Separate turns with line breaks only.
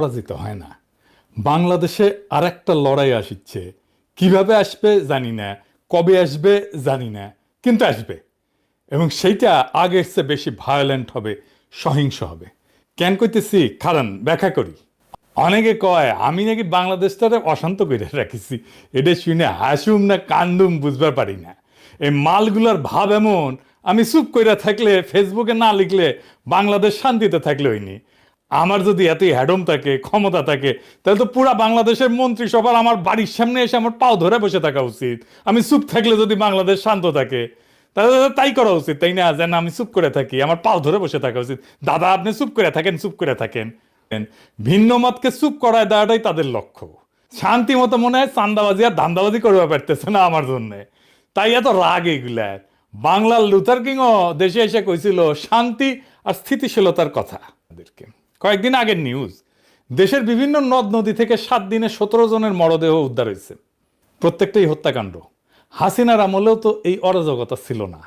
পরাজিত হয় না। বাংলাদেশে আর একটা লড়াই আসছে, কিভাবে আসবে জানি না, কবে আসবে জানি না, কিন্তু আসবে। এবং সেইটা আগের চেয়ে বেশি ভায়োলেন্ট হবে, সহিংস হবে। কেন কইতেছি কারণ ব্যাখ্যা করি। অনেকে কয় আমি নাকি বাংলাদেশটারে অশান্ত করে রাখিছি, এটা শুনে হাসুম না কান্দুম বুঝবার পারি না। এই মালগুলার ভাব এমন, আমি চুপ করে থাকলে, ফেসবুকে না লিখলে বাংলাদেশ শান্তিতে থাকলে হইনি। আমার যদি এতই হ্যাডম থাকে, ক্ষমতা থাকে, তাহলে তো পুরা বাংলাদেশের মন্ত্রিসভার আমার বাড়ির সামনে এসে আমার পাও ধরে বসে থাকা উচিত। আমি চুপ থাকলে যদি বাংলাদেশ শান্ত থাকে, তাহলে তো তাই করা উচিত, তাই না? যেন আমি চুপ করে থাকি, আমার পাও ধরে বসে থাকা উচিত। দাদা আপনি চুপ করে থাকেন, চুপ করে থাকেন। ভিন্ন মতকে চুপ করায় দেওয়াটাই তাদের লক্ষ্য। শান্তি মতো মনে হয় চান্দাবাজি আর ধান্দাবাজি করতে পারতেছে না আমার জন্য, তাই এত রাগ এগুলার। বাংলার লুথার কিংও দেশে এসে কইছিল শান্তি আর স্থিতিশীলতার কথা। আমাদেরকে কয়েকদিন আগের নিউজ, দেশের বিভিন্ন নদ নদী থেকে 7 দিনে 17 জনের মরদেহ উদ্ধার হয়েছে। প্রত্যেকটাই হত্যাকাণ্ড। হাসিনার আমলেও তো এই অরাজকতা ছিল না।